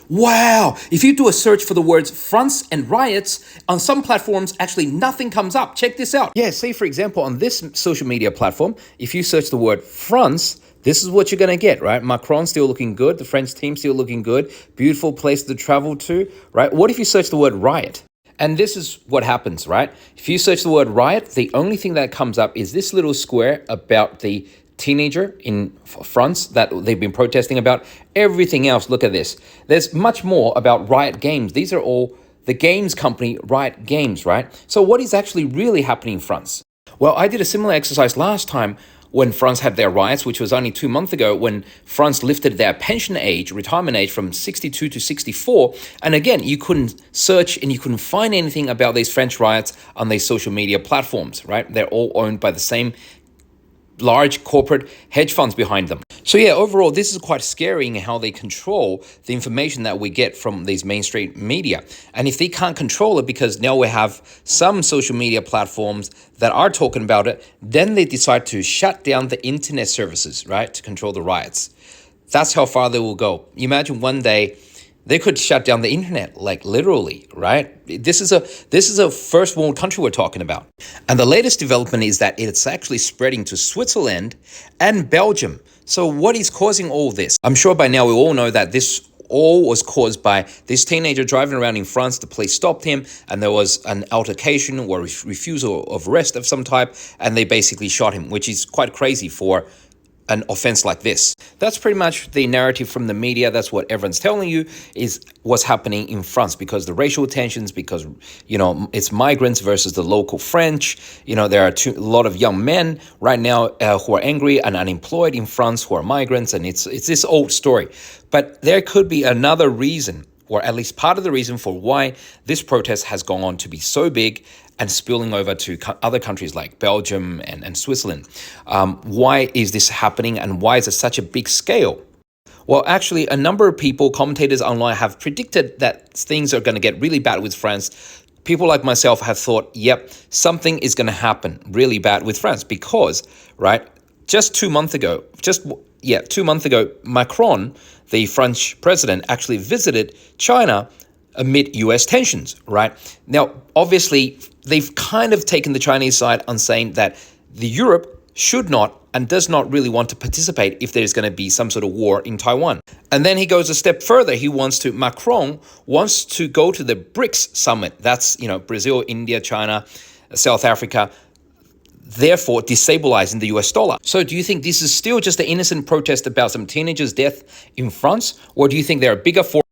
Wow! If you do a search for the words fronts and riots, on some platforms, actually nothing comes up. Check this out. Yeah, say for example, on this social media platform, if you search the word fronts, this is what you're going to get, right? Macron still looking good. The French team still looking good. Beautiful place to travel to, right? What if you search the word riot? And this is what happens, right? If you search the word riot, the only thing that comes up is this little square about the teenager in France that they've been protesting about. Everything else, look at this. There's much more about Riot Games. These are all the games company Riot Games, right? So what is actually really happening in France? Well, I did a similar exercise last time when France had their riots, which was only 2 months ago, when France lifted their pension age, retirement age, from 62 to 64. And again, you couldn't search and you couldn't find anything about these French riots on these social media platforms, right? They're all owned by the same large corporate hedge funds behind them. So yeah, overall, this is quite scary in how they control the information that we get from these mainstream media. And if they can't control it, because now we have some social media platforms that are talking about it, then they decide to shut down the internet services, right, to control the riots. That's how far they will go. Imagine one day they could shut down the internet, like literally, right? This is a first world country we're talking about. And the latest development is that it's actually spreading to Switzerland and Belgium. So what is causing all this? I'm sure by now we all know that this all was caused by this teenager driving around in France. The police stopped him and there was an altercation or refusal of arrest of some type, and they basically shot him, which is quite crazy for an offense like this. That's pretty much the narrative from the media. That's what everyone's telling you is what's happening in France, because the racial tensions, because, it's migrants versus the local French. There are a lot of young men right now who are angry and unemployed in France who are migrants, and it's this old story. But there could be another reason, or at least part of the reason for why this protest has gone on to be so big and spilling over to other countries like Belgium and Switzerland. Why is this happening, and why is it such a big scale? Well, actually, a number of people, commentators online, have predicted that things are going to get really bad with France. People like myself have thought, yep, something is going to happen really bad with France because, right, just 2 months ago, 2 months ago, Macron, the French president, actually visited China amid US tensions, right? Now, obviously, they've kind of taken the Chinese side on saying that the Europe should not and does not really want to participate if there's going to be some sort of war in Taiwan. And then he goes a step further. Macron wants to go to the BRICS summit. That's, Brazil, India, China, South Africa, therefore destabilizing the US dollar. So do you think this is still just an innocent protest about some teenagers' death in France? Or do you think there are bigger forces